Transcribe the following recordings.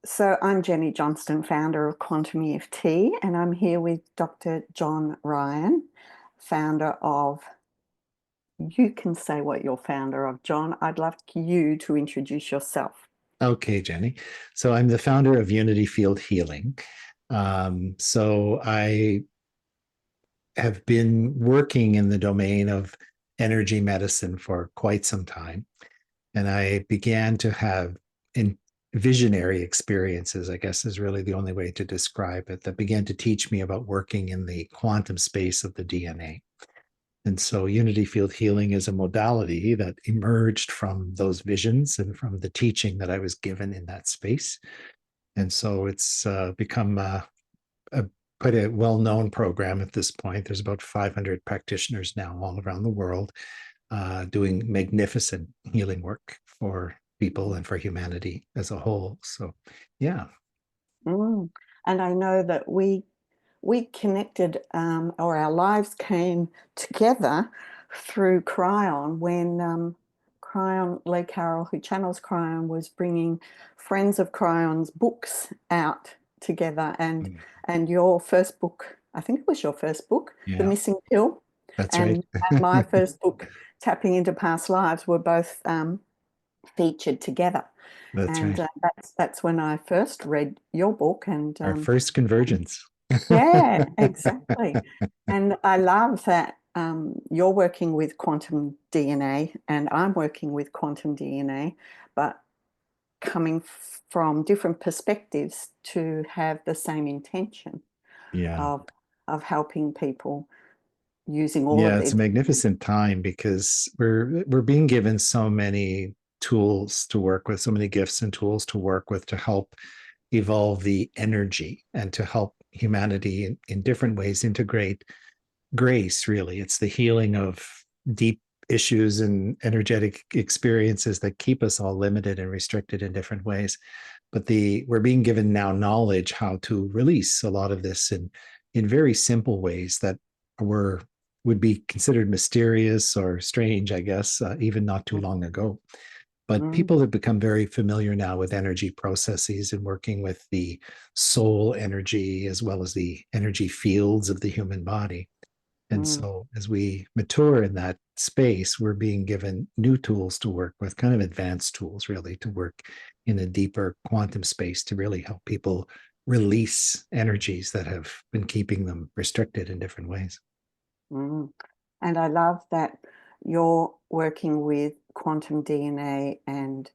So I'm Jenny Johnston, founder of Quantum EFT, and I'm here with Dr. John Ryan, founder of, you can say what you're founder of, John. I'd love you to introduce yourself. Okay, Jenny. So I'm the founder of Unity Field Healing. So I have been working in the domain of energy medicine for quite some time. And I began to have visionary experiences, I guess is really the only way to describe it, that began to teach me about working in the quantum space of the DNA. And so Unity Field Healing is a modality that emerged from those visions and from the teaching that I was given in that space. And so it's become a quite a well-known program at this point. There's about 500 practitioners now all around the world doing magnificent healing work for people and for humanity as a whole. So, yeah. Mm. And I know that we connected, or our lives came together through Cryon when Cryon, Lee Carroll, who channels Cryon, was bringing Friends of Cryon's books out together, and your first book, I think it was your first book, The Yeah, Missing Pill, that's right. and my first book, Tapping into Past Lives, were both featured together. That's And right. that's when I first read your book, and Our first convergence. yeah, exactly. And I love that you're working with quantum DNA and I'm working with quantum DNA, but coming from different perspectives to have the same intention Yeah. of helping people using all of Yeah, their. it's a magnificent time because we're being given so many tools to work with, so many gifts and tools to work with to help evolve the energy and to help humanity in different ways integrate grace. Really, it's the healing of deep issues and energetic experiences that keep us all limited and restricted in different ways. But the we're being given now knowledge how to release a lot of this in very simple ways that were would be considered mysterious or strange, I guess, even not too long ago. But Mm, people have become very familiar now with energy processes and working with the soul energy as well as the energy fields of the human body. And mm, so, as we mature in that space, we're being given new tools to work with, kind of advanced tools, really, to work in a deeper quantum space to really help people release energies that have been keeping them restricted in different ways. mm. And I love that you're working with quantum DNA and,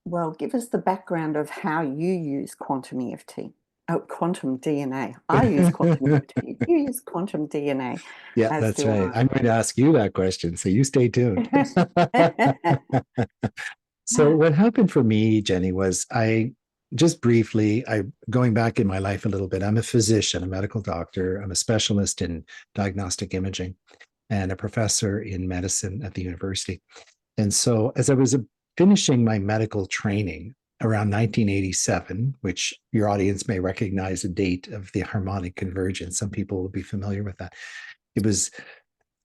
well, give us the background of how you use quantum EFT. Oh, quantum DNA. I use quantum EFT. You use quantum DNA, Yeah, as that's do right. I'm going to ask you that question, so you stay tuned. I. So what happened for me, Jenny, was I just briefly, I going back in my life a little bit, I'm a physician, a medical doctor, I'm a specialist in diagnostic imaging and a professor in medicine at the university. And so as I was finishing my medical training around 1987, which your audience may recognize a date of the harmonic convergence, some people will be familiar with that. It was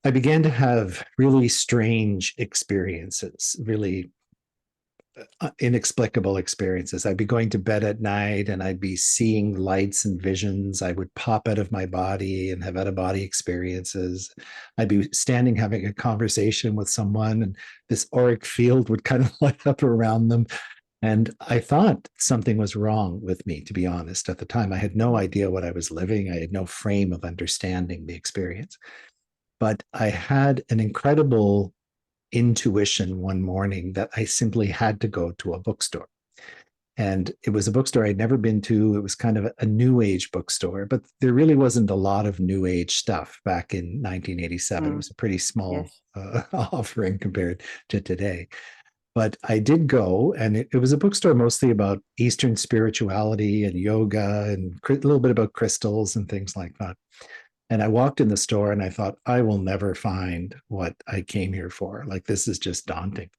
I began to have really strange experiences, really inexplicable experiences. I'd be going to bed at night and I'd be seeing lights and visions. I would pop out of my body and have out of body experiences. I'd be standing having a conversation with someone and this auric field would kind of light up around them. And I thought something was wrong with me, to be honest. At the time, I had no idea what I was living. I had no frame of understanding the experience. But I had an incredible intuition one morning that I simply had to go to a bookstore. And it was a bookstore I'd never been to. It was kind of a new age bookstore, but there really wasn't a lot of new age stuff back in 1987. It Mm, was a pretty small yes. offering compared to today. But I did go, and it was a bookstore mostly about Eastern spirituality and yoga and a little bit about crystals and things like that. And I walked in the store and I thought, I will never find what I came here for. Like, this is just daunting.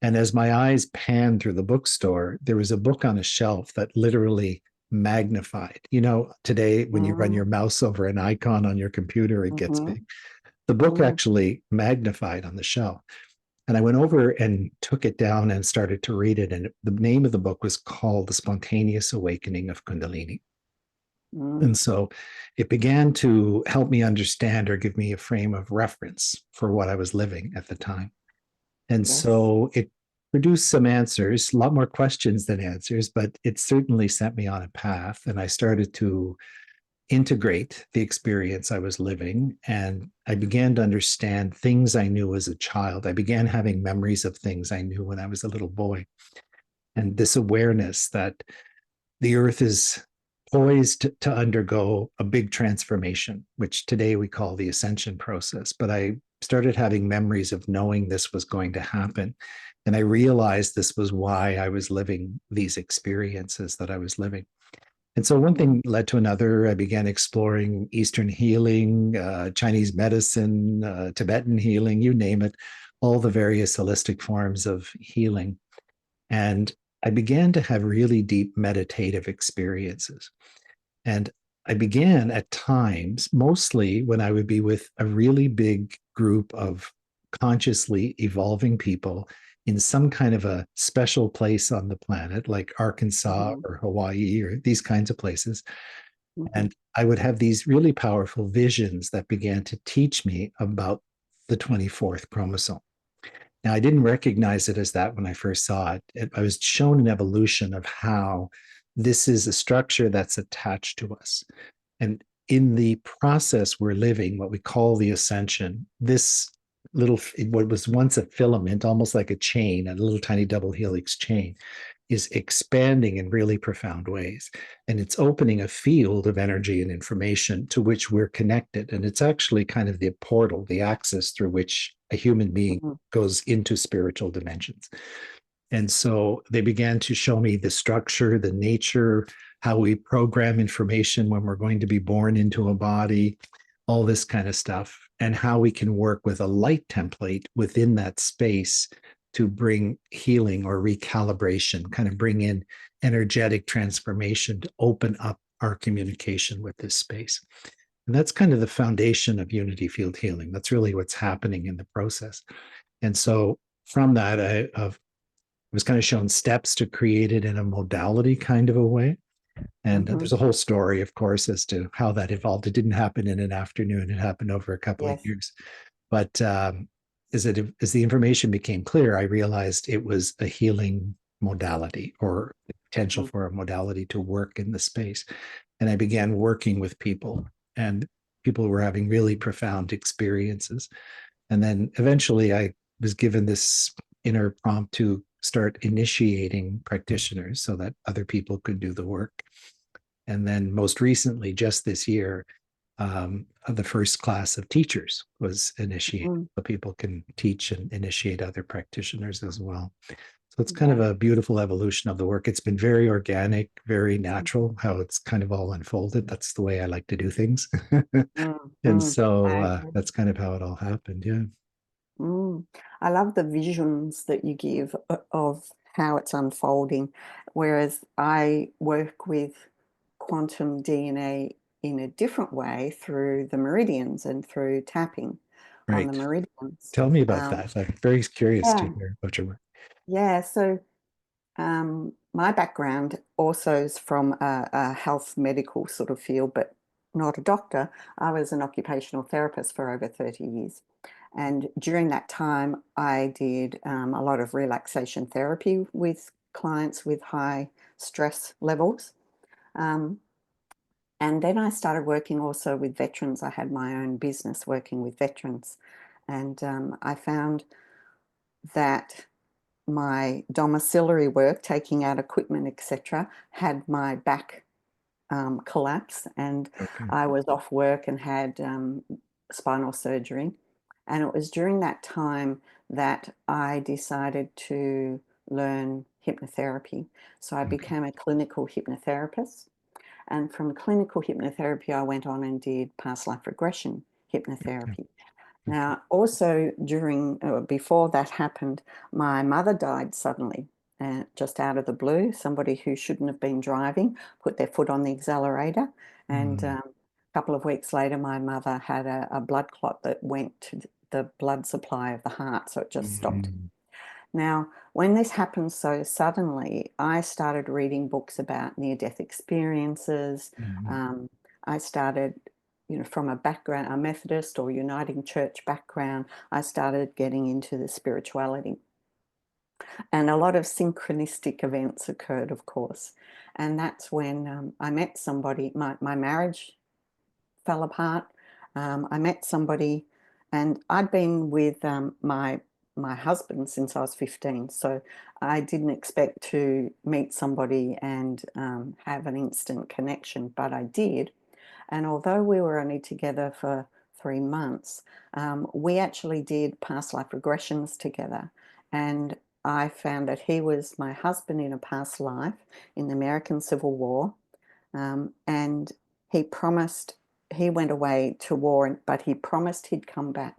And as my eyes panned through the bookstore, there was a book on a shelf that literally magnified. You know, today when you run Mm, your mouse over an icon on your computer, it gets mm-hmm, big. The book mm, actually magnified on the shelf. And I went over and took it down and started to read it. And the name of the book was called The Spontaneous Awakening of Kundalini. Mm. And so it began to help me understand or give me a frame of reference for what I was living at the time. And Yes. so it produced some answers, a lot more questions than answers, but it certainly sent me on a path. And I started to integrate the experience I was living. And I began to understand things I knew as a child. I began having memories of things I knew when I was a little boy. And this awareness that the earth is poised to undergo a big transformation, which today we call the ascension process. But I started having memories of knowing this was going to happen. And I realized this was why I was living these experiences that I was living. And so one Mm. thing led to another. I began exploring Eastern healing, Chinese medicine, Tibetan healing, you name it, all the various holistic forms of healing. And I began to have really deep meditative experiences. And I began at times, mostly when I would be with a really big group of consciously evolving people in some kind of a special place on the planet, like Arkansas Mhm. or Hawaii or these kinds of places. Mhm. And I would have these really powerful visions that began to teach me about the 24th chromosome. Now, I didn't recognize it as that when I first saw it. I was shown an evolution of how this is a structure that's attached to us. And in the process we're living, what we call the ascension, this little, what was once a filament, almost like a chain, a little tiny double helix chain, is expanding in really profound ways. And it's opening a field of energy and information to which we're connected. And it's actually kind of the portal, the access through which a human being Mhm. goes into spiritual dimensions. And so they began to show me the structure, the nature, how we program information when we're going to be born into a body, all this kind of stuff, and how we can work with a light template within that space to bring healing or recalibration, kind of bring in energetic transformation to open up our communication with this space. And that's kind of the foundation of unity field healing. That's really what's happening in the process. And so from that, I was kind of shown steps to create it in a modality kind of a way. And Mhm. there's a whole story, of course, as to how that evolved. It didn't happen in an afternoon, it happened over a couple of Yes. years. But as the information became clear, I realized it was a healing modality or the potential Mhm. for a modality to work in the space. And I began working with people, and people were having really profound experiences. And then eventually I was given this inner prompt to start initiating practitioners so that other people could do the work. And then most recently, just this year, the first class of teachers was initiated. Mm. So people can teach and initiate other practitioners as well. So it's kind of Yeah. a beautiful evolution of the work. It's been very organic, very Mm. natural, how it's kind of all unfolded. That's the way I like to do things. Mm. And Mm. so I agree. that's kind of how it all happened. Yeah. Mm. I love the visions that you give of how it's unfolding, whereas I work with quantum DNA in a different way through the meridians and through tapping on the Right. meridians. Tell me about Um, that. I'm very curious to yeah, hear about your work. yeah. So my background also is from a health medical sort of field, but not a doctor. I was an occupational therapist for over 30 years. And during that time, I did a lot of relaxation therapy with clients with high stress levels. Um, and then I started working also with veterans. I had my own business working with veterans. And I found that my domiciliary work, taking out equipment, etc., had my back collapse, and Okay. I was off work and had spinal surgery. And it was during that time that I decided to learn hypnotherapy. So I Okay. became a clinical hypnotherapist. And from clinical hypnotherapy, I went on and did past life regression Okay. hypnotherapy. Okay. Now, also during before that happened, my mother died suddenly, just out of the blue. Somebody who shouldn't have been driving put their foot on the accelerator, and Mm, a couple of weeks later, my mother had a blood clot that went to the blood supply of the heart, so it just stopped. Mm. Now, when this happened so suddenly, I started reading books about near-death experiences. Mm. Um, I started, from a background, a Methodist or Uniting Church background, I started getting into the spirituality. And a lot of synchronistic events occurred, of course. And that's when I met somebody. My marriage fell apart. I met somebody, and I'd been with my husband since I was 15. So I didn't expect to meet somebody and have an instant connection, but I did. And although we were only together for 3 months, we actually did past life regressions together. And I found that he was my husband in a past life in the American Civil War. And he promised, he went away to war, but he promised he'd come back.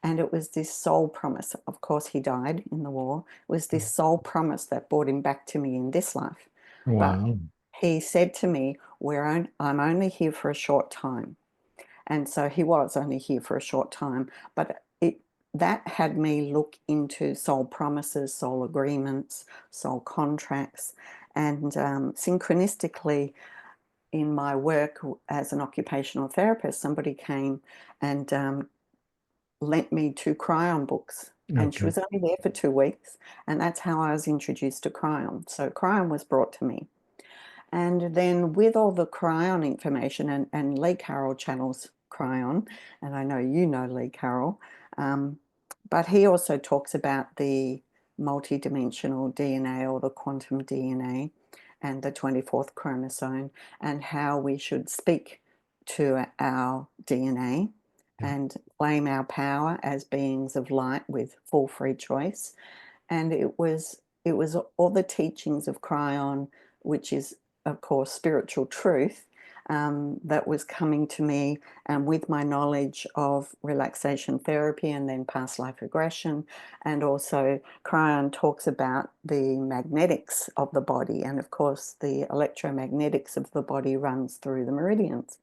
And it was this soul promise. Of course, he died in the war. It was this soul promise that brought him back to me in this life. But Wow. he said to me, I'm only here for a short time. And so he was only here for a short time. But that had me look into soul promises, soul agreements, soul contracts. And synchronistically, in my work as an occupational therapist, somebody came and lent me 2 Cryon books. And she Okay. was only there for 2 weeks. And that's how I was introduced to Cryon. So Cryon was brought to me. And then with all the Cryon information, and Lee Carroll channels Cryon, and I know you know Lee Carroll, but he also talks about the multidimensional DNA or the quantum DNA and the 24th chromosome, and how we should speak to our DNA Yeah. and claim our power as beings of light with full free choice. And it was all the teachings of Cryon, which is of course spiritual truth, that was coming to me, and with my knowledge of relaxation therapy and then past life regression. And also Cryon talks about the magnetics of the body, and of course the electromagnetics of the body runs through the meridians.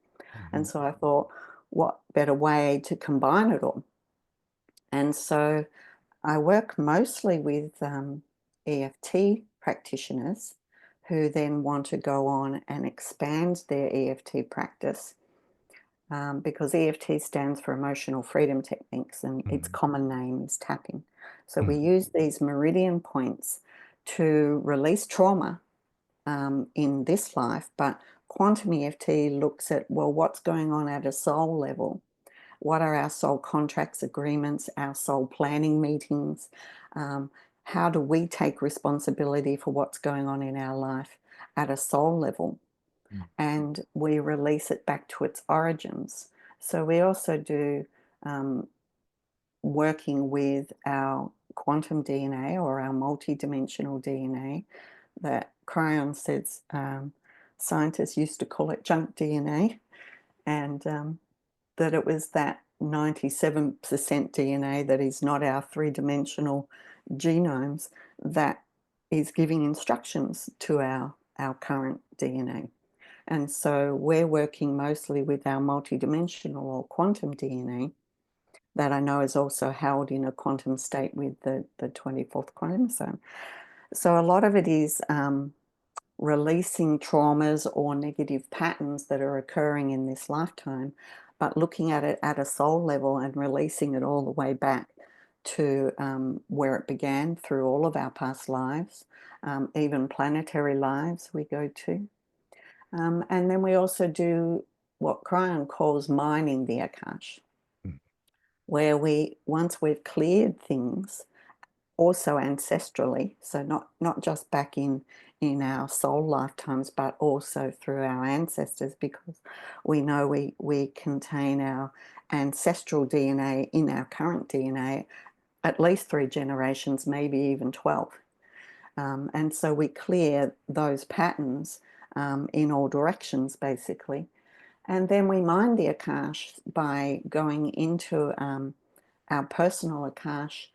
And Mhm. so I thought, what better way to combine it all? And so I work mostly with EFT practitioners who then want to go on and expand their EFT practice, because EFT stands for Emotional Freedom Techniques, and its Mhm. common name is tapping. So we Mhm. use these meridian points to release trauma in this life, but Quantum EFT looks at, well, what's going on at a soul level? What are our soul contracts, agreements, our soul planning meetings? Um, how do we take responsibility for what's going on in our life at a soul level? And we release it back to its origins. So we also do um, working with our quantum DNA or our multidimensional DNA that Cryon says, scientists used to call it junk DNA. And that it was that 97% DNA that is not our three-dimensional genomes that is giving instructions to our current DNA. And so we're working mostly with our multidimensional or quantum DNA that I know is also held in a quantum state with the 24th chromosome. So a lot of it is releasing traumas or negative patterns that are occurring in this lifetime, but looking at it at a soul level and releasing it all the way back to where it began through all of our past lives, even planetary lives we go to. And then we also do what Cryon calls mining the Akash, where once we've cleared things, also ancestrally, so not just back in our soul lifetimes, but also through our ancestors, because we know we contain our ancestral DNA in our current DNA at least 3 generations, maybe even 12. And so we clear those patterns in all directions, basically. And then we mine the Akash by going into our personal Akash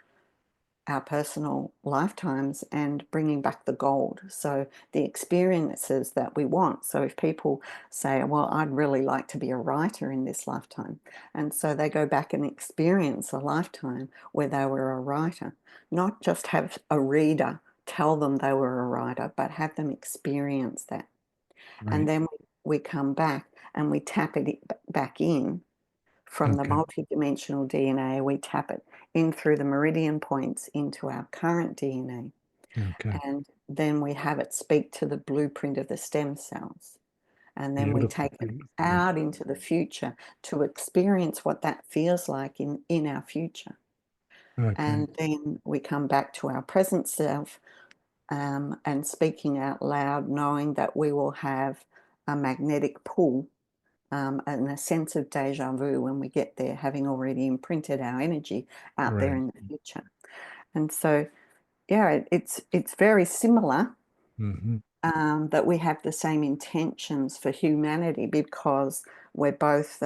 our personal lifetimes and bringing back the gold. So the experiences that we want. So if people say, well, I'd really like to be a writer in this lifetime. And so they go back and experience a lifetime where they were a writer, not just have a reader tell them they were a writer, but have them experience that. And Right. then we come back and we tap it back in from the Okay. multidimensional DNA. We tap it in through the meridian points into our current Okay. DNA. And then we have it speak to the blueprint of the stem cells. And then we Beautiful. take it Beautiful. out into the future to experience what that feels like in our future. Okay. And then we come back to our present self, and speaking out loud, knowing that we will have a magnetic pull, and a sense of deja vu when we get there, having already imprinted our energy out there Right. in the future. And so, yeah, it's very similar, Hmm. that we have the same intentions for humanity, because we're both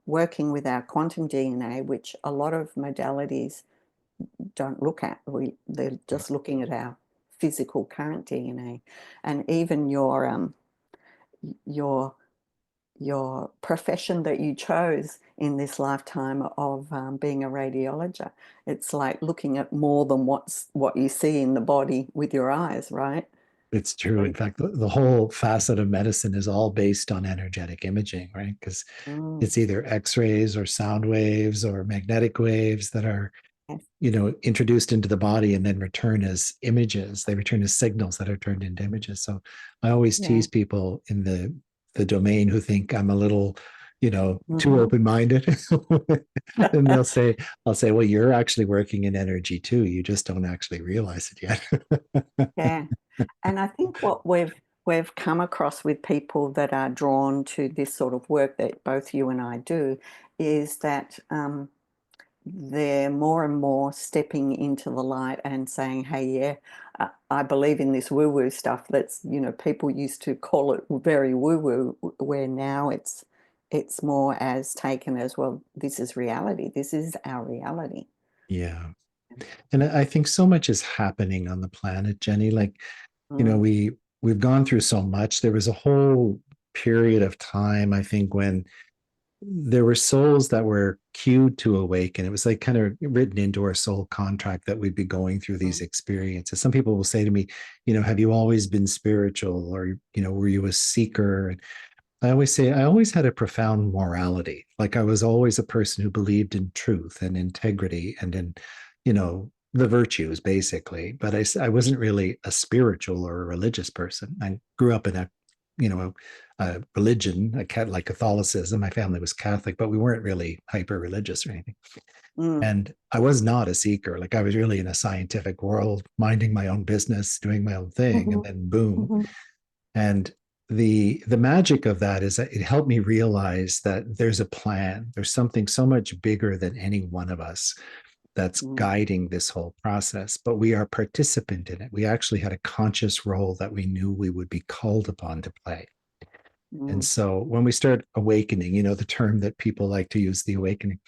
working with our quantum DNA, which a lot of modalities don't look at. They're just looking at our physical current DNA, and even your your profession that you chose in this lifetime of being a radiologist. It's like looking at more than what you see in the body with your eyes, right? It's true. In fact, the whole facet of medicine is all based on energetic imaging, right? Because Mm, it's either X-rays or sound waves or magnetic waves that are, yes. introduced into the body and then return as images. They return as signals that are turned into images. So I always Yeah. tease people in the domain who think I'm a little, too Mhm. open-minded. And I'll say, well, you're actually working in energy too. You just don't actually realize it yet. Yeah. And I think what we've come across with people that are drawn to this sort of work that both you and I do is that they're more and more stepping into the light and saying, hey, yeah, I believe in this woo-woo stuff that's, people used to call it very woo-woo, where now it's more as taken as, well, this is reality. This is our reality. Yeah. And I think so much is happening on the planet, Jenny. Like, you know, Mm, we we've gone through so much. There was a whole period of time, I think, when there were souls that were cued to awaken. It was like kind of written into our soul contract that we'd be going through these mm, experiences. Some people will say to me, have you always been spiritual, or were you a seeker? And I always say I always had a profound morality. Like I was always a person who believed in truth and integrity and in, the virtues basically. But I wasn't really a spiritual or a religious person. I grew up in a religion, like Catholicism. My family was Catholic, but we weren't really hyper religious or anything. mm, And I was not a seeker. Like I was really in a scientific world, minding my own business, doing my own thing, and mhm, then boom, mhm, and the magic of that is that it helped me realize that there's a plan. There's something so much bigger than any one of us that's mm, guiding this whole process, but we are participant in it. We actually had a conscious role that we knew we would be called upon to play. And mm, so when we start awakening, the term that people like to use, the awakening,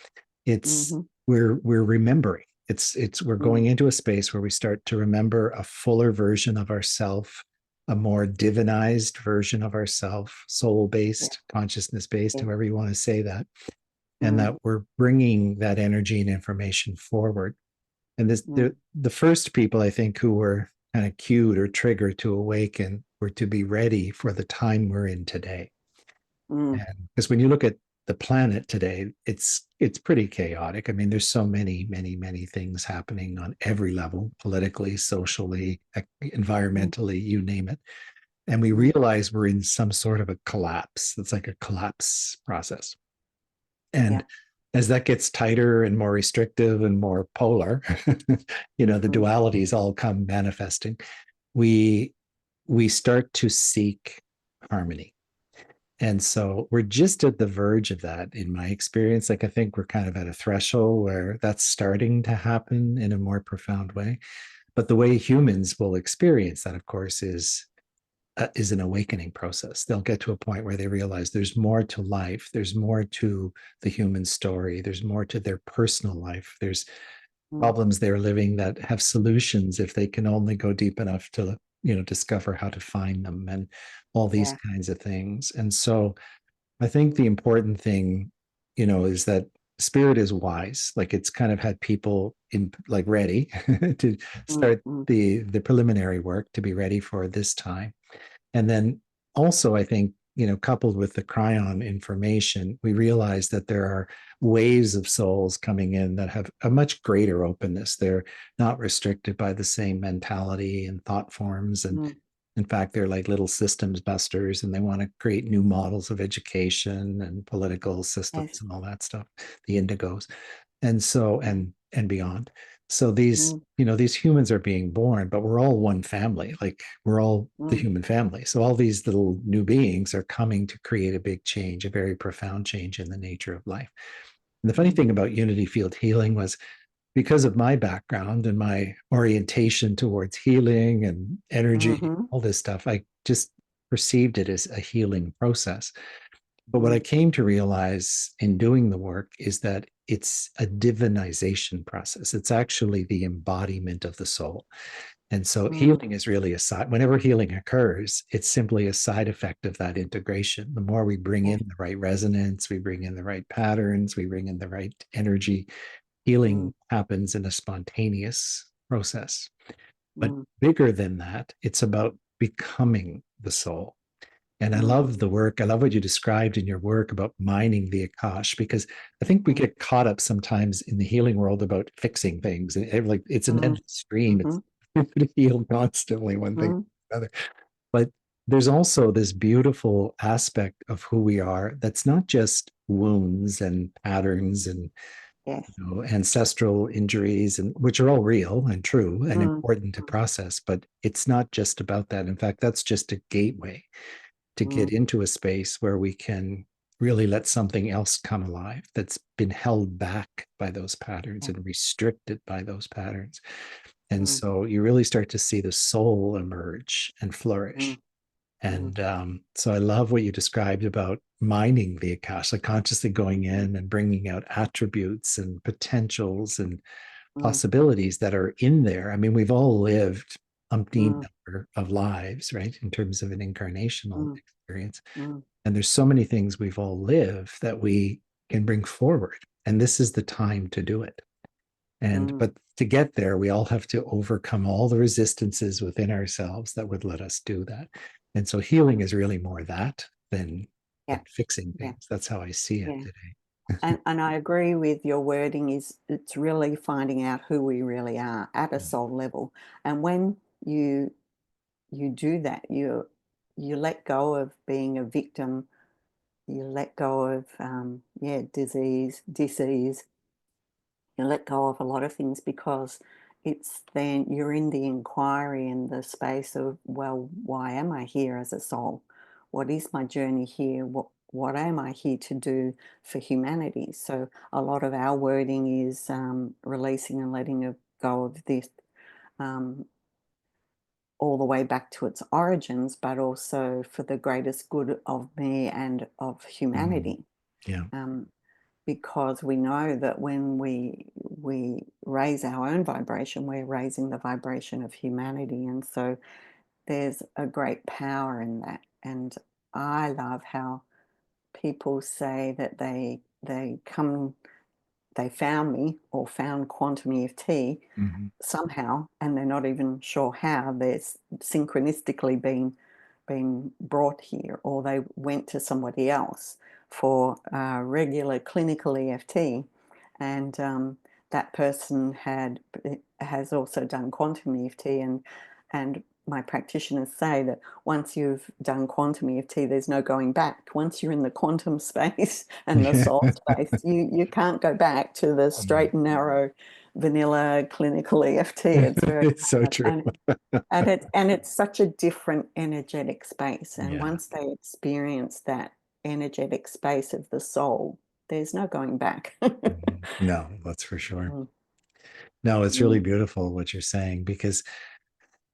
it's mhm, we're remembering. It's we're going mm, into a space where we start to remember a fuller version of ourself, a more divinized version of ourself, soul yeah, based, consciousness based, yeah, however you want to say that, and mm, that we're bringing that energy and information forward. And this mm, the first people I think who were kind of cued or triggered to awaken were to be ready for the time we're in today. mm, And because when you look at the planet today, it's pretty chaotic. I mean, there's so many, many, many things happening on every level, politically, socially, mm, environmentally, you name it. And we mm, realize we're in some sort of a collapse. It's like a collapse process. yeah, And as that gets tighter and more restrictive and more polar, the mm, dualities all come manifesting. We we start to seek harmony. And so we're just at the verge of that in my experience. Like I think we're kind of at a threshold where that's starting to happen in a more profound way. But the way humans will experience that, of course, is an awakening process. They'll get to a point where they realize there's more to life. There's more to the human story. There's more to their personal life. There's mm, problems they're living that have solutions if they can only go deep enough to, discover how to find them, and all these yeah. kinds of things. And so I think the important thing, is that spirit is wise. Like, it's kind of had people in, like, ready to Mm, start mm, the preliminary work to be ready for this time. And then also, I think, coupled with the Cryon information, we realize that there are waves of souls coming in that have a much greater openness. They're not restricted by the same mentality and thought forms. And mm, in fact, they're like little systems busters, and they want to create new models of education and political systems yes. and all that stuff, the indigos. And so, and beyond. So these, Mm, these humans are being born, but we're all one family. Like, we're all the mm, human family. So all these little new beings are coming to create a big change, a very profound change in the nature of life. And the funny mm, thing about unity field healing was, because of my background and my orientation towards healing and energy, mhm, all this stuff, I just perceived it as a healing process. But what I mm, came to realize in doing the work is that it's a divinization process. It's actually the embodiment of the soul. And so mm, healing is really a side, whenever healing occurs, it's simply a side effect of that integration. The more we bring yes. in the right resonance, we bring in the right patterns, we bring in the right energy, healing Mm, happens in a spontaneous process. But mm, bigger than that, it's about becoming the soul. And I mm, love the work. I love what you described in your work about mining the Akash, because I think we mm, get caught up sometimes in the healing world about fixing things. And like, it's an mm, endless stream. It's mhm, to heal constantly one thing mm, or another. But there's also this beautiful aspect of who we are that's not just wounds and patterns and, yes. ancestral injuries, and which are all real and true and Mm, important to process. But it's not just about that. In fact, that's just a gateway to get mm, into a space where we can really let something else come alive that's been held back by those patterns yeah, and restricted by those patterns. And mm, so you really start to see the soul emerge and mm, flourish. mm, And so I love what you described about mining the Akasha, consciously going in and bringing out attributes and potentials and mm, possibilities that are in there. I mean, we've all lived umpteen mm, number of lives, right, in terms of an incarnational mm, experience. mm, And there's so many things we've all lived that we can bring forward. And this is the time to do it. And, mm, but to get there, we all have to overcome all the resistances within ourselves that would let us do that. And so healing is really more that than yeah, fixing yeah, things. That's how I see it yeah. today. And I agree with your wording is it's really finding out who we really are at a soul level. And when you do that, you let go of being a victim, you let go of yeah, disease, you let go of a lot of things because it's then you're in the inquiry in the space of, well, why am I here as a soul? What is my journey here? What am I here to do for humanity? So a lot of our wording is releasing and letting go of this um, all the way back to its origins, but also for the greatest good of me and of Mm, humanity. yeah. Um, because we know that when we raise our own vibration, we're raising the vibration of humanity, and so there's a great power in that. And I love how people say that they found me or found quantum EFT Mhm. somehow, and they're not even sure how. They're synchronistically being brought here, or they went to somebody else for regular clinical EFT, and that person has also done quantum EFT, and my practitioners say that once you've done quantum EFT, there's no going back. Once you're in the quantum space and the Yeah. soul space, you can't go back to the straight and narrow vanilla clinical EFT. It's very It's so hard. true. And it's such a different energetic space. And Yeah. once they experience that energetic space of the soul, there's no going back. Mhm. No, that's for sure. Mm, No, it's really mm, beautiful what you're saying, because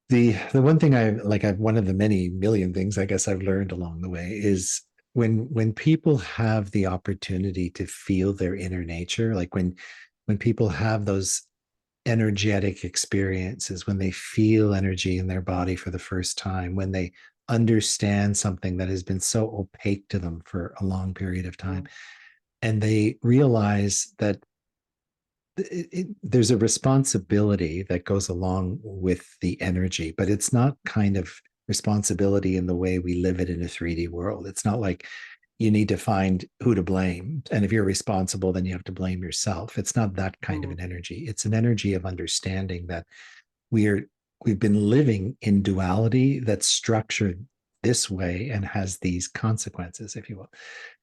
the one thing I've one of the many million things I guess I've learned along the way is when people have the opportunity to feel their inner nature, like when people have those energetic experiences, when they feel energy in their body for the first time, when they understand something that has been so opaque to them for a long period of time, mm, and they realize that there's a responsibility that goes along with the energy, but it's not kind of responsibility in the way we live it in a 3D world. It's not like you need to find who to blame. And if you're responsible, then you have to blame yourself. It's not that kind of mm, an energy. It's an energy of understanding that we're we've been living in duality that's structured this way and has these consequences, if you will.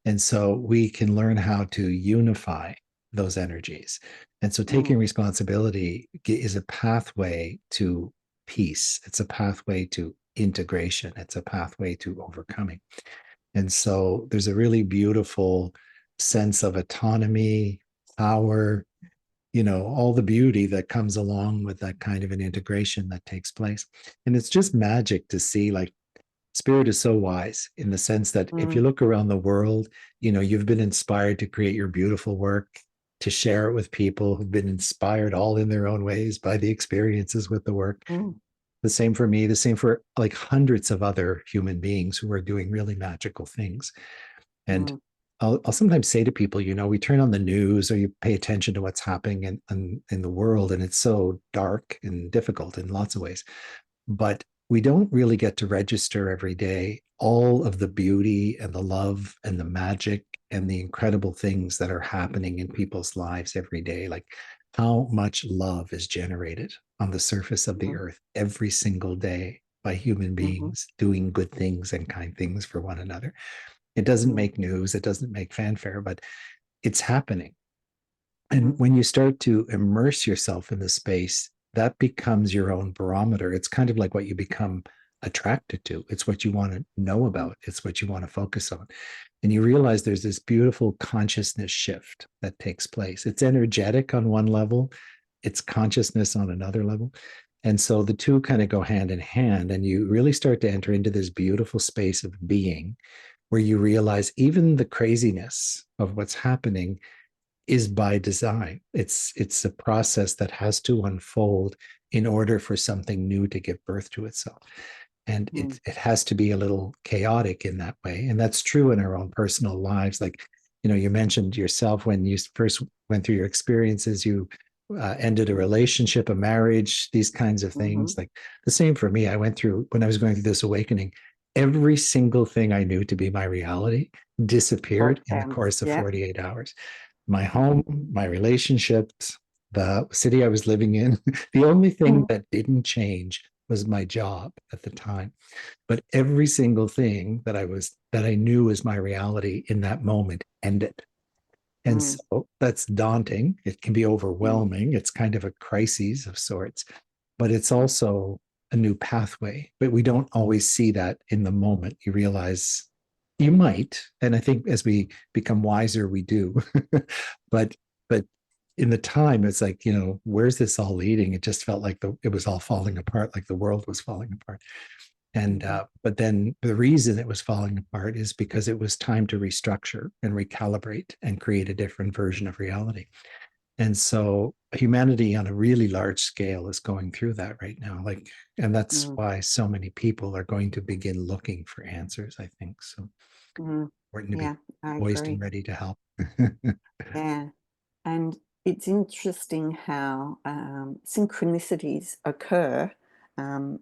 And so we can learn how to unify those energies. And so taking mm, responsibility is a pathway to peace. It's a pathway to integration. It's a pathway to overcoming. And so there's a really beautiful sense of autonomy, power, all the beauty that comes along with that kind of an integration that takes place. And it's just magic to see, like, spirit is so wise in the sense that if you mm, look around the world, you've been inspired to create your beautiful work, to share it with people who've been inspired all in their own ways by the experiences with the work. mm, The same for me, the same for like hundreds of other human beings who are doing really magical things. And mm, I'll sometimes say to people, we turn on the news or you pay attention to what's happening in the world, and it's so dark and difficult in lots of ways. But we don't really get to register every day all of the beauty and the love and the magic and the incredible things that are happening in people's lives every day. Like how much love is generated on the surface of the mm, earth every single day by human mhm, beings doing good things and kind things for one another. It doesn't mm, make news, it doesn't make fanfare, but it's happening. And mm, when you start to immerse yourself in the space, that becomes your own barometer. It's kind of like what you become attracted to. It's what you want to know mm, about. It's what you want to focus on. And you realize there's this beautiful consciousness shift that takes place. It's energetic on one level, it's consciousness on another level. And so the two kind of go hand in hand. And you really start to enter into this beautiful space of being where you realize even the craziness of what's happening is by design. It's a process that has to unfold in order for something new to give birth to itself. And mm, it has to be a little chaotic in that way. And that's true in our own personal lives. Like, you mentioned yourself when you first went through your experiences, you ended a relationship, a marriage, these kinds of things. mhm. Like the same for me. I went through, when I was going through this awakening, every single thing I knew to be my reality disappeared in the Okay. course of Yeah. 48 hours. My home, Mhm. my relationships, the city I was living in. The only thing Mm, that didn't change was my job at the time. But every single thing that I knew was my reality in that moment ended. And mm, so that's daunting. It can be mm, overwhelming. It's kind of a crisis of sorts, but it's mm, also a new pathway. But we don't always see that in the moment. You realize you might, and I think as we become wiser, we do. but but in the time, it's like, where's this all leading? It just felt like it was all falling apart, like the world was falling apart. And mhm, but then the reason it was falling apart is because it was time to restructure and recalibrate and create a different version of reality. And so humanity on a really large scale is going through that right now. Like, and that's mm. why so many people are going to begin looking for answers, I think. So Mm, important to be yeah, I poised and agree. ready to help. Yeah. And it's interesting how synchronicities occur um,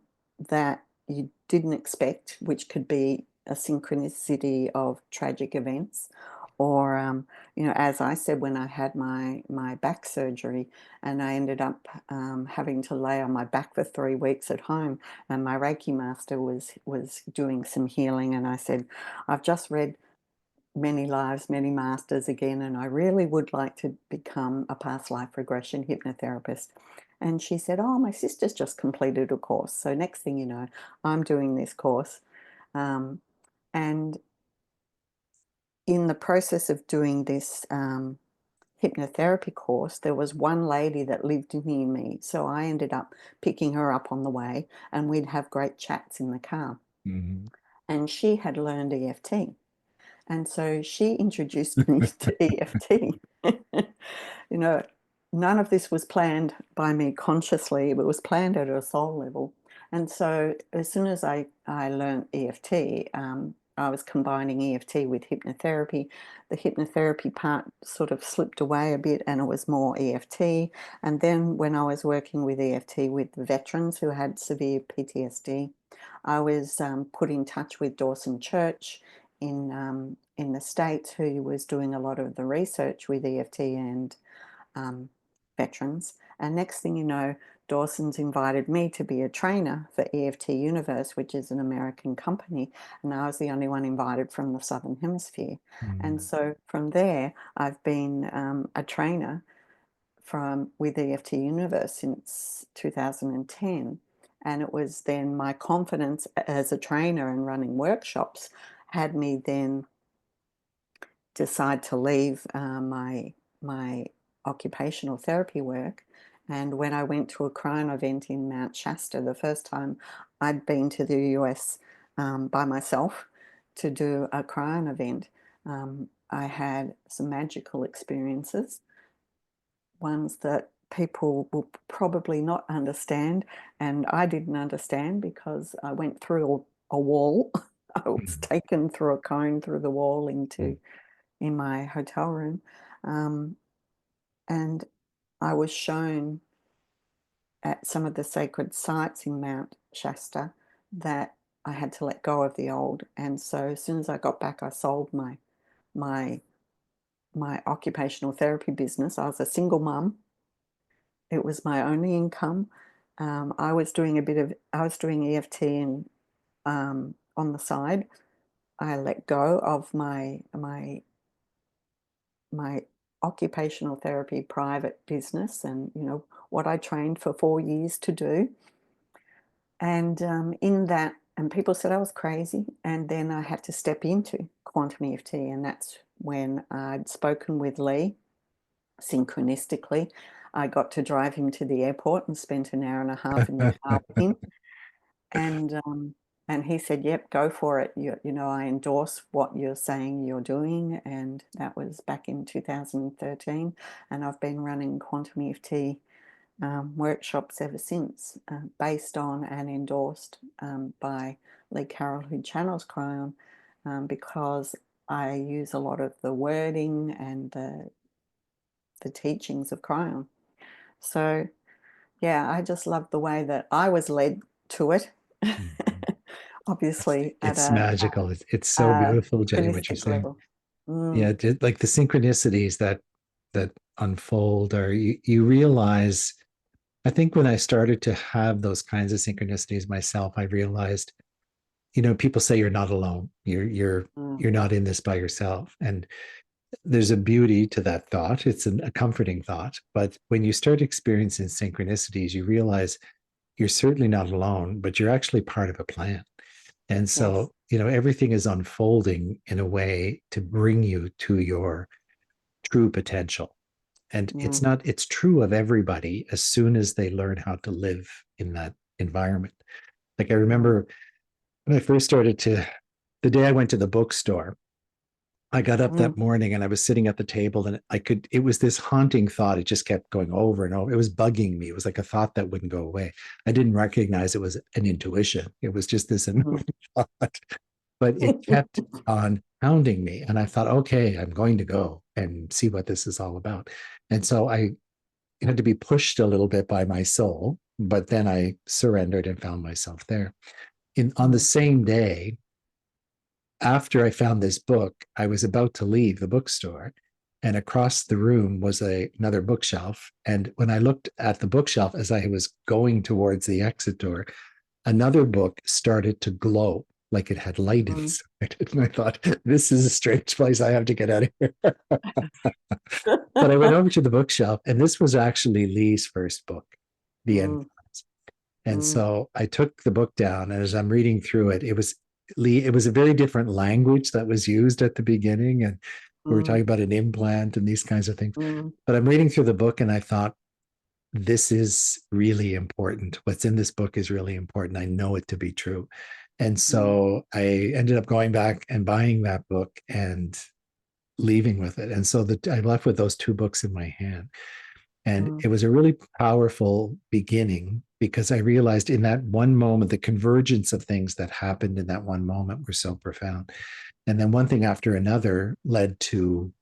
that you didn't expect, which could be a synchronicity of tragic events. Or, as I said, when I had my back surgery and I ended up having to lay on my back for 3 weeks at home, and my Reiki master was doing some healing, and I said, I've just read Many Lives, Many Masters again, and I really would like to become a past life regression hypnotherapist. And she said, oh, my sister's just completed a course. So next thing you know, I'm doing this course. Um, and in the process of doing this hypnotherapy course, there was one lady that lived near me. So I ended up picking her up on the way, and we'd have great chats in the car. Mhm. And she had learned EFT. And so she introduced me to EFT. You know, none of this was planned by me consciously. It was planned at a soul level. And so as soon as I learned EFT, I was combining EFT with hypnotherapy. The hypnotherapy part sort of slipped away a bit and it was more EFT. And then when I was working with EFT with veterans who had severe PTSD, I was put in touch with Dawson Church in the States, who was doing a lot of the research with EFT and um, veterans. And next thing you know, Dawson's invited me to be a trainer for EFT Universe, which is an American company. And I was the only one invited from the Southern Hemisphere. And Mm. so from there, I've been a trainer with EFT Universe since 2010. And it was then my confidence as a trainer and running workshops had me then decide to leave my occupational therapy work. And when I went to a crime event in Mount Shasta, the first time I'd been to the US by myself to do a crime event, I had some magical experiences, ones that people will probably not understand. And I didn't understand because I went through a wall. I was Mm. taken through a cone through the wall Mm. in my hotel room. Um, and I was shown at some of the sacred sites in Mount Shasta that I had to let go of the old. And so as soon as I got back, I sold my my occupational therapy business. I was a single mum. It was my only income. I was doing EFT and on the side. I let go of my occupational therapy private business and what I trained for 4 years to do. And in that, and people said I was crazy. And then I had to step into quantum EFT, and that's when I'd spoken with Lee synchronistically. I got to drive him to the airport and spent an hour and a half in the car with him. And he said, "Yep, go for it. I endorse what you're saying you're doing." And that was back in 2013. And I've been running quantum EFT workshops ever since, based on and endorsed by Lee Carroll, who channels Cryon, because I use a lot of the wording and the teachings of Cryon. So yeah, I just love the way that I was led to it. Mm. Obviously, at It's a, magical. It's so a beautiful, Jenny, what you're synchronistic saying. level. Mm, Yeah, like the synchronicities that unfold, or you realize. I think when I started to have those kinds of synchronicities myself, I realized, people say you're not alone. mm, You're not in this by yourself, and there's a beauty to that thought. It's a comforting thought. But when you start experiencing synchronicities, you realize you're certainly not alone, but you're actually part of a plan. And yes. so, everything is unfolding in a way to bring you to your true potential. And Mm, it's true of everybody as soon as they learn how to live in that environment. Like I mm, remember when I first started the day I went to the bookstore, I got up mm, that morning and I was sitting at the table and it was this haunting thought. It just kept going over and over. It was bugging me. It was like a thought that wouldn't go away. I didn't recognize it was an intuition. It was just this annoying mm. thought, but it kept on hounding me. And I thought, okay, I'm going to go and see what this is all about. And so I had to be pushed a little bit by my soul, but then I surrendered and found myself there. On the Mm, same day, after I found this book, I was about to leave the bookstore, and across the room was another bookshelf. And when I looked at the bookshelf as I was going towards the exit door, another book started to glow like it had light mm. inside it. And I thought, this is a strange place. I have to get out of here. But I went over to the bookshelf, and this was actually Lee's first book, The End. Mm, And mm, so I took the book down, and as I'm reading through it, it was a very different language that was used at the beginning. And we were mm, talking about an implant and these kinds of things. mm, But I'm reading through the book and I thought, this is really important. What's in this book is really important. I know it to be true. And mm, so I ended up going back and buying that book and leaving with it. And so I left with those two books in my hand. And mm, it was a really powerful beginning because I realized in that one moment, the convergence of things that happened in that one moment were so profound. And then one thing after another led to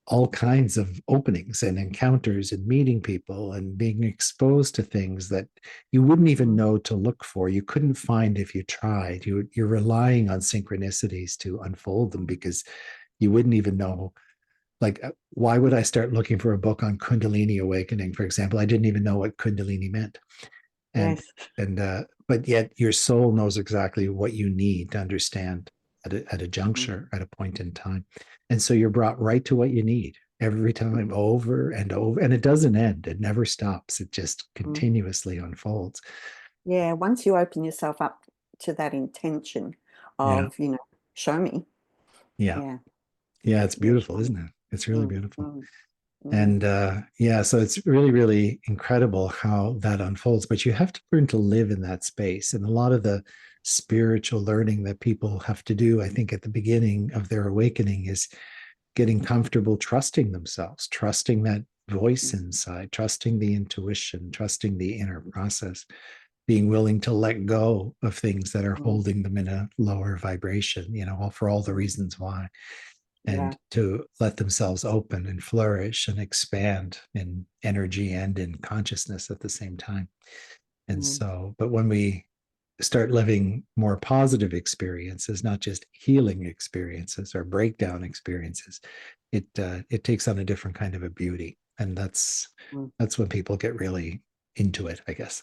all kinds of openings and encounters and meeting people and being exposed to things that you wouldn't even mm, know to look for. You couldn't find if you tried. You're relying on synchronicities to unfold them because you wouldn't even know. Like, why would I start looking for a book on Kundalini awakening, for example? I didn't even know what Kundalini meant. And, yes. but yet your soul knows exactly what you need to understand at a Mm, juncture, at a point in time. And so you're brought right to what you need every time, over and over. And it doesn't end, it never stops, it just mm. continuously unfolds. Yeah, once you open yourself up to that intention Yeah. of, show me. Yeah. Yeah, Yeah. It's yeah, beautiful, show me. isn't it? It's really Mm, beautiful. mm, mm, And yeah, so it's really, really incredible how that unfolds. But you have to learn to live in that space. And a lot of the spiritual learning that people have to do, I think, at the beginning of their awakening is getting comfortable trusting themselves, trusting that voice mm, inside, trusting the intuition, trusting the inner process, being willing to let go of things that are mm, holding them in a lower vibration, for all the mm. reasons why, Yeah. and to let themselves open and flourish and expand in energy and in consciousness at the same time. And Mm, so, but when we start living more positive experiences, not just healing experiences or breakdown experiences, it takes on a different kind of a beauty, and mm, that's when people get really into it, I guess.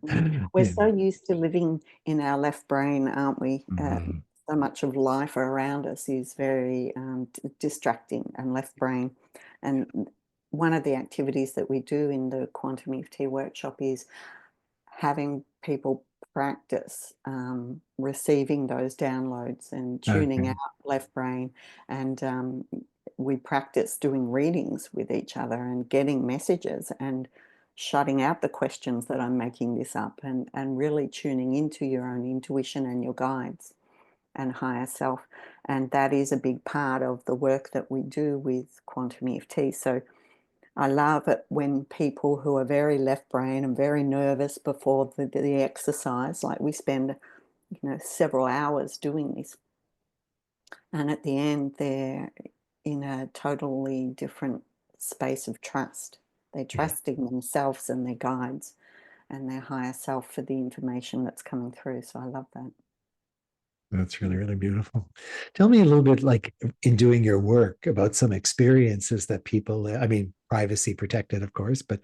mm. We're Yeah. so used to living in our left brain, aren't we? Mhm. So much of life around us is very distracting and left brain. And one of the activities that we do in the Quantum EFT workshop is having people practice receiving those downloads and tuning out Okay. left brain. And we practice doing readings with each other and getting messages and shutting out the questions that I'm making this up, and really tuning into your own intuition and your guides and higher self. And that is a big part of the work that we do with Quantum EFT. So I love it when people who are very left brain and very nervous before the exercise, like we spend, several hours doing this. And at the end, they're in a totally different space of trust. They're Yeah. trusting themselves and their guides and their higher self for the information that's coming through. So I love that. That's really, Mm. really beautiful. Tell me a little bit, like in doing your work, about some experiences that people, I mean, privacy protected, of course, but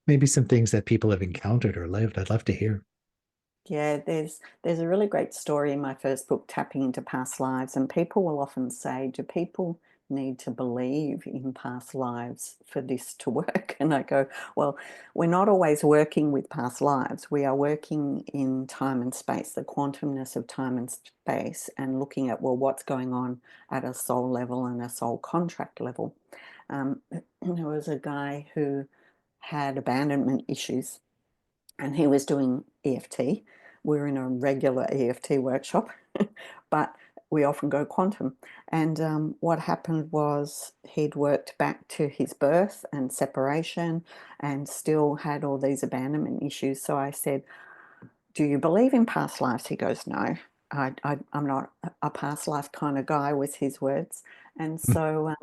maybe some things that people have encountered or lived. I'd love to hear. Yeah, there's a really great story in my first book, Tapping into Past Lives, and people will often say, "Do people need to believe in past lives for this to work?" And I go, "Well, we're not always working with past lives. We are working in time and space, the quantumness of time and space, and looking at, well, what's going on at a soul level and a soul contract level." There was a guy who had abandonment issues and he was doing EFT. We're in a regular EFT workshop, but we often go quantum. And what happened was he'd worked back to his birth and separation and still had all these abandonment issues. So I said, "Do you believe in past lives?" He goes, "No, I'm not a past life kind of guy," was his words. And so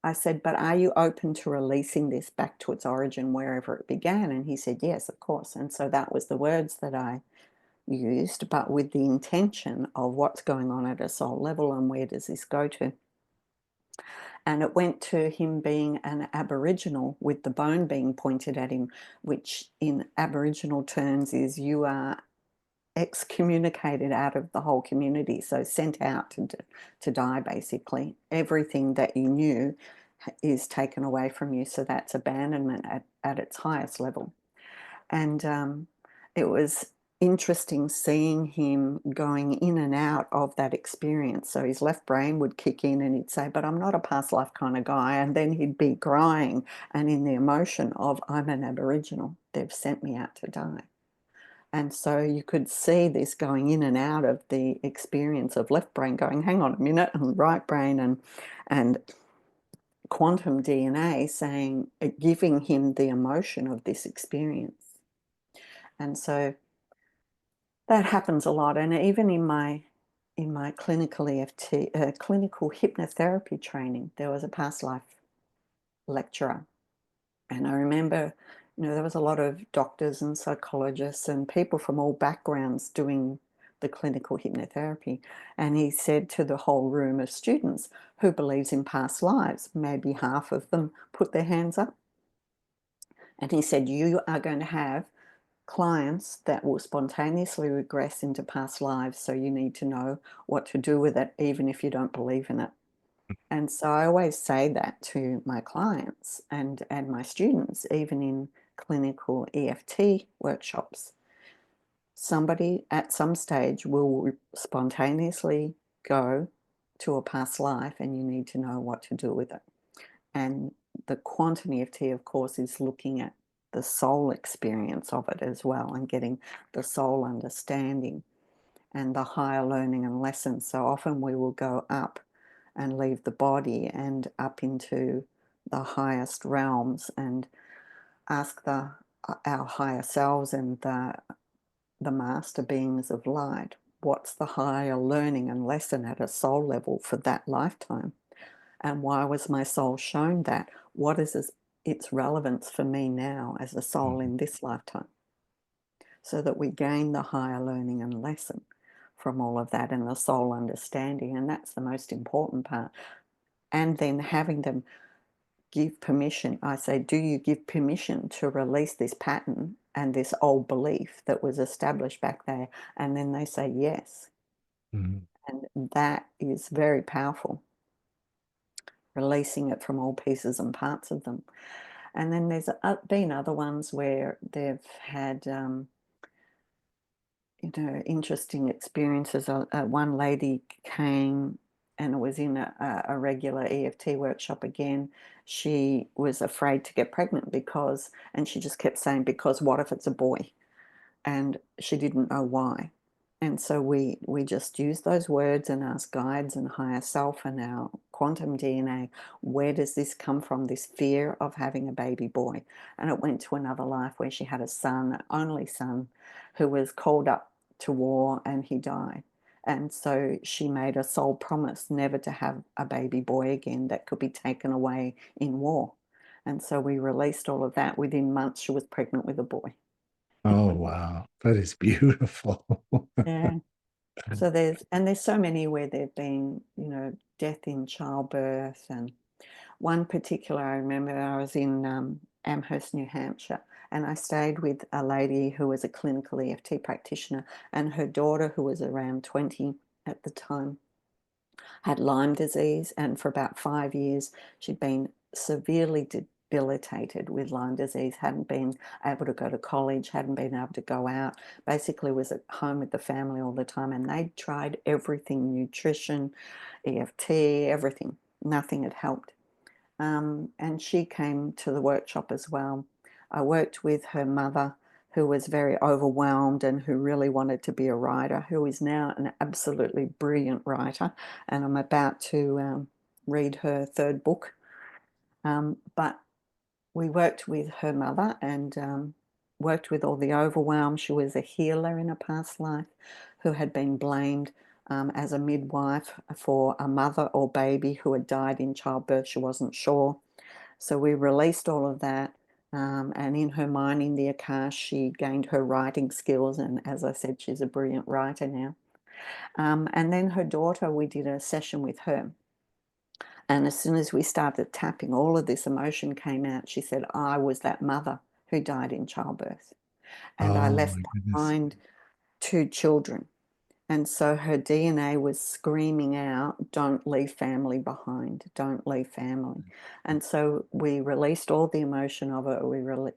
I said, "But are you open to releasing this back to its origin, wherever it began?" And he said, "Yes, of course." And so that was the words that I used, but with the intention of what's going on at a soul level and where does this go to. And it went to him being an Aboriginal with the bone being pointed at him, which in Aboriginal terms is you are excommunicated out of the whole community, so sent out to die basically. Everything that you knew is taken away from you, so that's abandonment at its highest level. And it was interesting seeing him going in and out of that experience. So his left brain would kick in and he'd say, "But I'm not a past life kind of guy." And then he'd be crying and in the emotion of, "I'm an Aboriginal. They've sent me out to die." And so you could see this going in and out of the experience of left brain going, "Hang on a minute," and right brain, and quantum DNA saying, giving him the emotion of this experience. And so that happens a lot. And even in my clinical EFT, clinical hypnotherapy training, there was a past life lecturer. And I remember, there was a lot of doctors and psychologists and people from all backgrounds doing the clinical hypnotherapy. And he said to the whole room of students, who believes in past lives? Maybe half of them put their hands up. And he said, you are going to have clients that will spontaneously regress into past lives. So you need to know what to do with it, even if you don't believe in it. And so I always say that to my clients and my students, even in clinical EFT workshops. Somebody at some stage will spontaneously go to a past life, and you need to know what to do with it. And the quantum EFT, of course, is looking at the soul experience of it as well, and getting the soul understanding and the higher learning and lessons. So often we will go up and leave the body and up into the highest realms and ask our higher selves and the master beings of light, what's the higher learning and lesson at a soul level for that lifetime? And why was my soul shown that? What is its relevance for me now as a soul in this lifetime? So that we gain the higher learning and lesson from all of that and the soul understanding. And that's the most important part. And then having them give permission. I say, do you give permission to release this pattern and this old belief that was established back there? And then they say yes. Mhm. And that is very powerful, releasing it from all pieces and parts of them. And then there's been other ones where they've had interesting experiences. One lady came, and it was in a regular EFT workshop again. She was afraid to get pregnant and she just kept saying, because what if it's a boy? And she didn't know why. And so we just use those words and ask guides and higher self and our quantum DNA, where does this come from, this fear of having a baby boy? And it went to another life where she had a son, an only son, who was called up to war and he died. And so she made a soul promise never to have a baby boy again that could be taken away in war. And so we released all of that. Within months, she was pregnant with a boy. Oh, wow. That is beautiful. Yeah. So there's so many where there've been, death in childbirth. And one particular, I remember I was in Amherst, New Hampshire, and I stayed with a lady who was a clinical EFT practitioner, and her daughter, who was around 20 at the time, had Lyme disease, and for about 5 years she'd been severely debilitated with Lyme disease, hadn't been able to go to college, hadn't been able to go out, basically was at home with the family all the time, and they tried everything, nutrition, EFT, everything. Nothing had helped. And she came to the workshop as well. I worked with her mother, who was very overwhelmed and who really wanted to be a writer, who is now an absolutely brilliant writer. And I'm about to read her third book. But we worked with her mother and worked with all the overwhelm. She was a healer in a past life who had been blamed as a midwife for a mother or baby who had died in childbirth. She wasn't sure. So we released all of that. And in her mind, in the Akash, she gained her writing skills. And as I said, she's a brilliant writer now. And then her daughter, we did a session with her. And as soon as we started tapping, all of this emotion came out. She said, I was that mother who died in childbirth. And I Oh left my goodness. behind two children. And so her DNA was screaming out, don't leave family behind, don't leave family. And so we released all the emotion of it.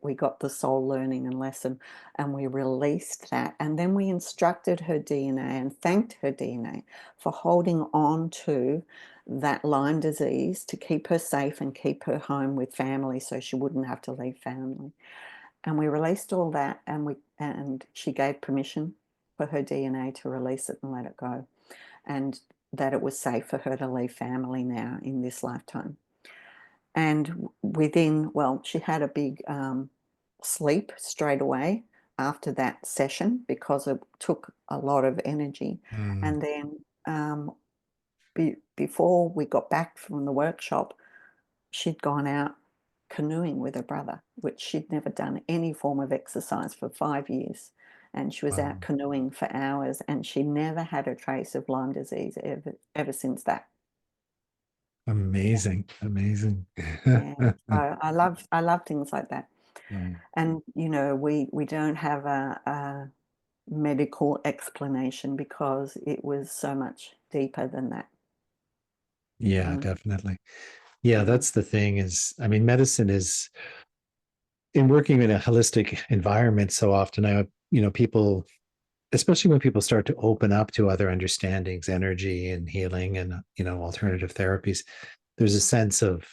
We got the soul learning and lesson, and we released that. And then we instructed her DNA and thanked her DNA for holding on to that Lyme disease to keep her safe and keep her home with family so she wouldn't have to leave family. And we released all that, and she gave permission for her DNA to release it and let it go, and that it was safe for her to leave family now in this lifetime. And within, well, she had a big sleep straight away after that session because it took a lot of energy. Mm. And then before we got back from the workshop, she'd gone out canoeing with her brother, which she'd never done any form of exercise for 5 years. And she was out Wow. canoeing for hours, and she never had a trace of Lyme disease ever since that. Amazing. Amazing. Yeah. So I love things like that. Mm. And we don't have a medical explanation because it was so much deeper than that. Yeah, Mm, definitely. Yeah, mm, that's the thing is, I mean, medicine is in working in a holistic environment so often, people, especially when people start to open up to other understandings, energy and healing and, alternative therapies, there's a sense of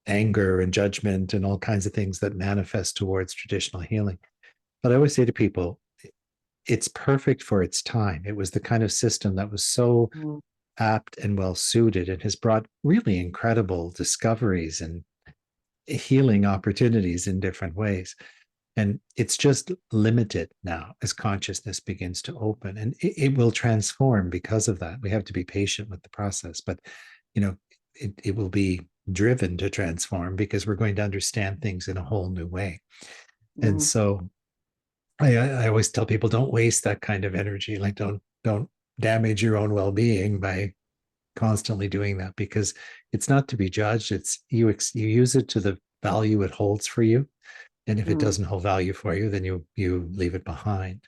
anger and judgment and all kinds of things that manifest towards traditional healing. But I always say to people, it's perfect for its time. It was the kind of system that was so mm, apt and well suited and has brought really incredible discoveries and healing opportunities in different ways. And it's just limited now as consciousness begins to open, and it will transform because of that. We have to be patient with the process, but you know, it will be driven to transform because we're going to understand things in a whole new way. And mm, so I always tell people, don't waste that kind of energy. Like don't damage your own well-being by constantly doing that, because it's not to be judged. It's you use it to the value it holds for you, and if it mm, doesn't hold value for you, then you leave it behind.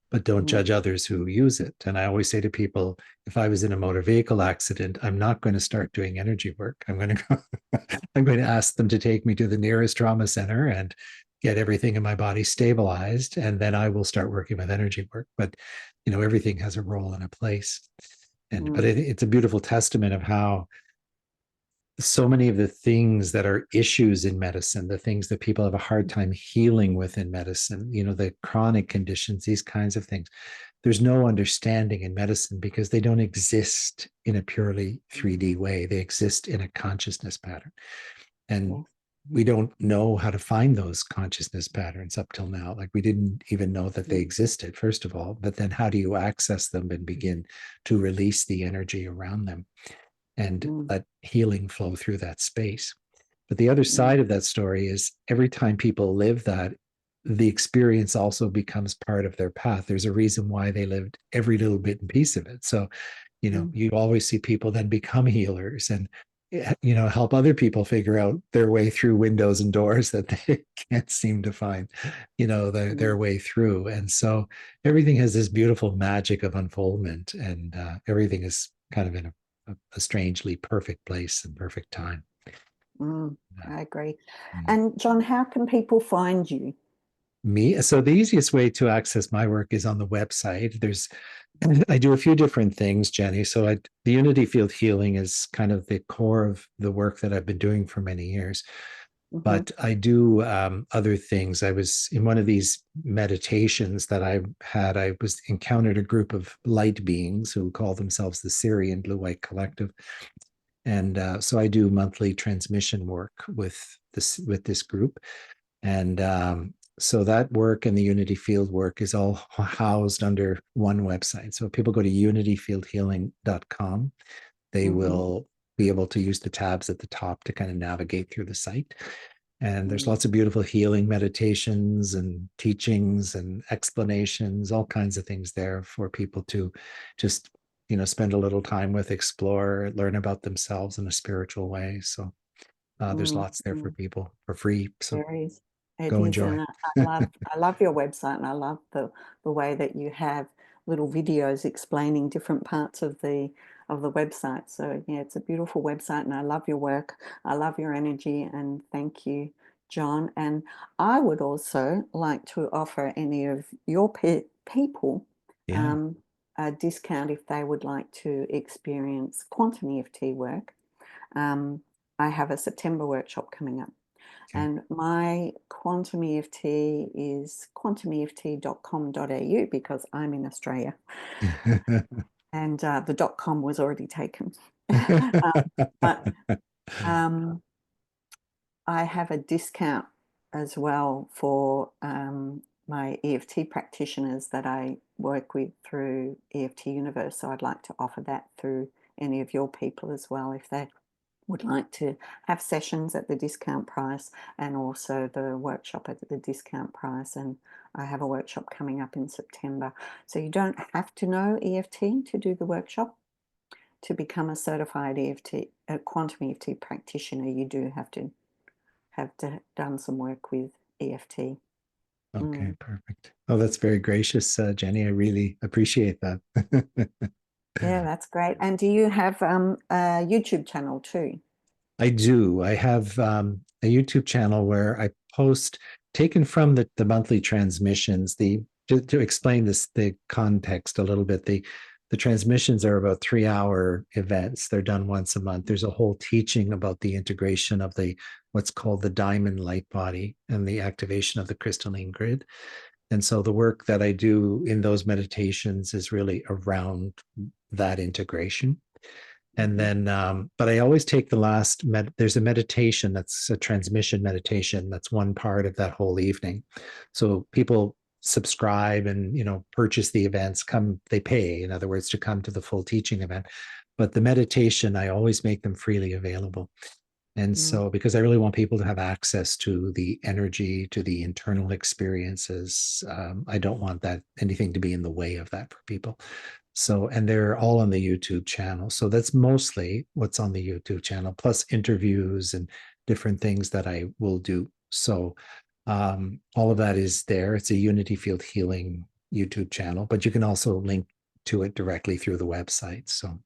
But don't mm, judge others who use it. And I always say to people, if I was in a motor vehicle accident, I'm not going to start doing energy work. I'm going to go, I'm going to ask them to take me to the nearest trauma center and get everything in my body stabilized, and then I will start working with energy work. But everything has a role and a place. But mm, it's a beautiful testament of how so many of the things that are issues in medicine, the things that people have a hard time healing with in medicine, the chronic conditions, these kinds of things, there's no understanding in medicine because they don't exist in a purely 3D way. They exist in a consciousness pattern. And yes, we don't know how to find those consciousness patterns up till now. Like we didn't even know that they mm, existed, first of all, but then how do you access them and begin to release the energy around them and mm, let healing flow through that space? But the other mm, side of that story is every time people live that, the experience also becomes part of their path. There's a reason why they lived every little bit and piece of it. So, mm, you always see people then become healers and, help other people figure out their way through windows and doors that they can't seem to find, their mm, way through. And so everything has this beautiful magic of unfoldment, and everything is kind of in a strangely perfect place and perfect time. mm. Uh, I agree. mm. And John, how can people find you? Me, so the easiest way to access my work is on the website. I do a few different things, Jenny. So the unity field healing is kind of the core of the work that I've been doing for many years. Hmm. But I do other things. I was in one of these meditations that I had. I was encountered a group of light beings who call themselves the Syrian Blue White Collective, and so I do monthly transmission work with this group. And so that work and the Unity Field work is all housed under one website. So if people go to unityfieldhealing.com, they Hmm. will be able to use the tabs at the top to kind of navigate through the site. And there's Mm, lots of beautiful healing meditations and teachings and explanations, all kinds of things there for people to just, spend a little time with, explore, learn about themselves in a spiritual way. So there's mm, lots there for mm. people for free. So There is. It go is, enjoy. and I love your website, and I love the way that you have little videos explaining different parts of the website. So yeah, it's a beautiful website, and I love your work. I love your energy, and thank you, John. And I would also like to offer any of your people Yeah. um, a discount if they would like to experience quantum EFT work. Um, I have a September workshop coming up. Okay. And my quantum EFT is quantumeft.com.au because I'm in Australia, and the .com was already taken. Um, but um, I have a discount as well for my EFT practitioners that I work with through EFT Universe. So I'd like to offer that through any of your people as well, if they would like to have sessions at the discount price and also the workshop at the discount price. And I have a workshop coming up in September. So you don't have to know EFT to do the workshop. To become a certified EFT, a quantum EFT practitioner, you do have done some work with EFT. Okay, Mm. perfect. Oh, that's very gracious, Jenny. I really appreciate that. Yeah, that's great. And do you have a YouTube channel too? I do. I have a YouTube channel where I post, taken from the monthly transmissions. To explain this, the context a little bit. The transmissions are about 3 hour events. They're done once a month. There's a whole teaching about the integration of the what's called the diamond light body and the activation of the crystalline grid. And so the work that I do in those meditations is really around that integration. And Mhm. then, but I always take there's a meditation that's a transmission meditation. That's one part of that whole evening. So people subscribe and, purchase the events, they pay, in other words, to come to the full teaching event. But the meditation, I always make them freely available. And Mm. so, because I really want people to have access to the energy, to the internal experiences, I don't want anything to be in the way of that for people. So, and they're all on the YouTube channel. So that's mostly what's on the YouTube channel, plus interviews and different things that I will do. So, all of that is there. It's a Unity Field Healing YouTube channel, but you can also link to it directly through the website. So,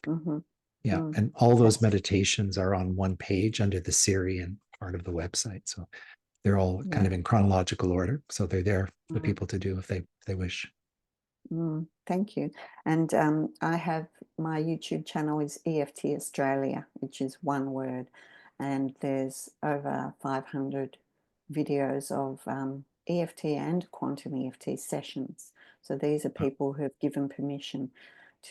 Mhm. yeah, Mm. and all those That's meditations are on one page under the Syrian part of the website. So they're all kind yeah. of in chronological order. So they're there for Mm. people to do if they wish. Mm. Thank you. And I have my YouTube channel is EFT Australia, which is one word, and there's over 500 videos of EFT and quantum EFT sessions. So these are people who have given permission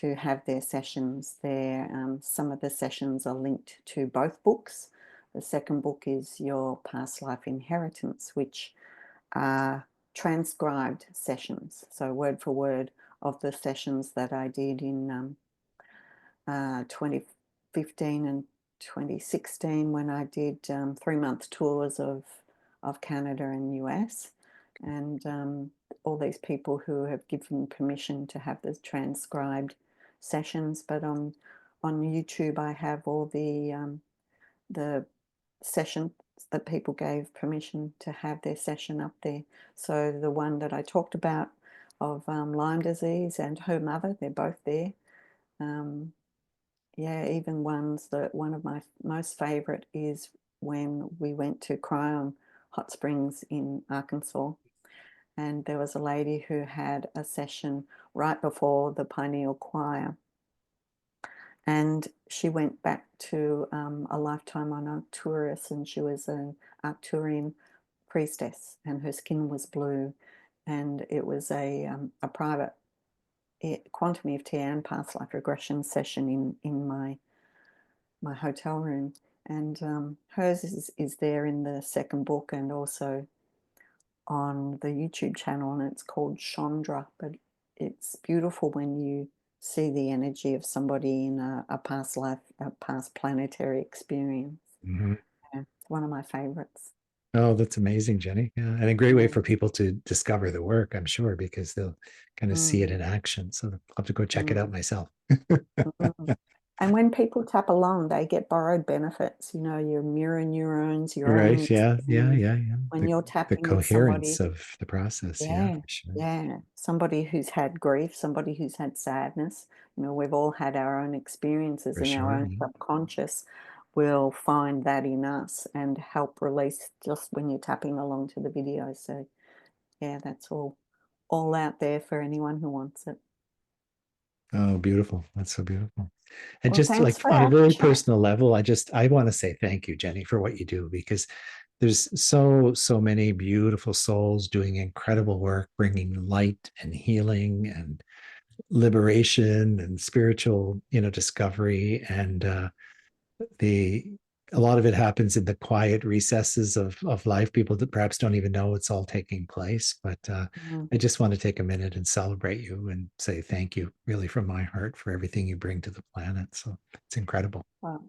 to have their sessions there. Some of the sessions are linked to both books. The second book is Your Past Life Inheritance, which are transcribed sessions, so word for word of the sessions that I did in 2015 and 2016 when I did 3 month tours of Canada and US. And all these people who have given permission to have the transcribed sessions. But on YouTube, I have all the sessions that people gave permission to have their session up there. So the one that I talked about of Lyme disease and her mother, they're both there. Um, yeah, even ones that one of my most favorite is when we went to Cryon Hot Springs in Arkansas. And there was a lady who had a session right before the Pineal Choir. And she went back to a lifetime on Arcturus, and she was an Arcturian priestess, and her skin was blue. And it was a private quantum EFT and past life regression session in my hotel room. And hers is there in the second book and also on the YouTube channel, and it's called Chandra. But it's beautiful when you see the energy of somebody in a past life, a past planetary experience. Mhm. Yeah, it's one of my favorites. Oh, that's amazing, Jenny. Yeah. And a great way Mm, for people to discover the work, I'm sure, because they'll kind of see mm, it in action. So I'll have to go check it mm, out myself. mm. And when people tap along, they get borrowed benefits, your mirror neurons, your own Right. Yeah. Yeah. experience. Yeah. Yeah. When The, you're the tapping with coherence somebody, of the process. Yeah, yeah, for sure. yeah, somebody who's had grief, somebody who's had sadness, we've all had our own experiences, For and our sure. own Yeah. subconscious will find that in us and help release just when you're tapping along to the video. So yeah, that's all out there for anyone who wants it. Oh, beautiful. That's so beautiful. And Well, just thanks like for on a our very chat. personal level, I want to say thank you, Jenny, for what you do, because there's so many beautiful souls doing incredible work, bringing light and healing and liberation and spiritual, discovery. And the a lot of it happens in the quiet recesses of life. People that perhaps don't even know it's all taking place. But Mm. I just want to take a minute and celebrate you and say thank you, really, from my heart, for everything you bring to the planet. So it's incredible. Well,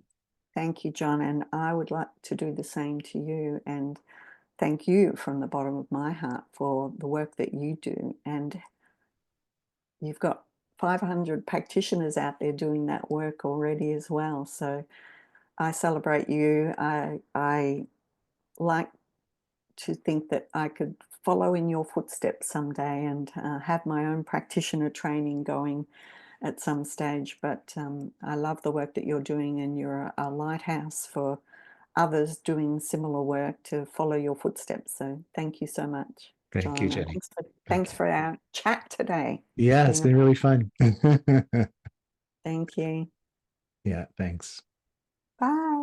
thank you, John. And I would like to do the same to you. And thank you from the bottom of my heart for the work that you do. And you've got 500 practitioners out there doing that work already as well. So I celebrate you. I like to think that I could follow in your footsteps someday and have my own practitioner training going at some stage. But I love the work that you're doing, and you're a lighthouse for others doing similar work to follow your footsteps. So thank you so much, Thank you, John, and Jenny. thanks Okay. for our chat today. It's Yeah, it's been a been really fun. thank you. Yeah, thanks. Bye.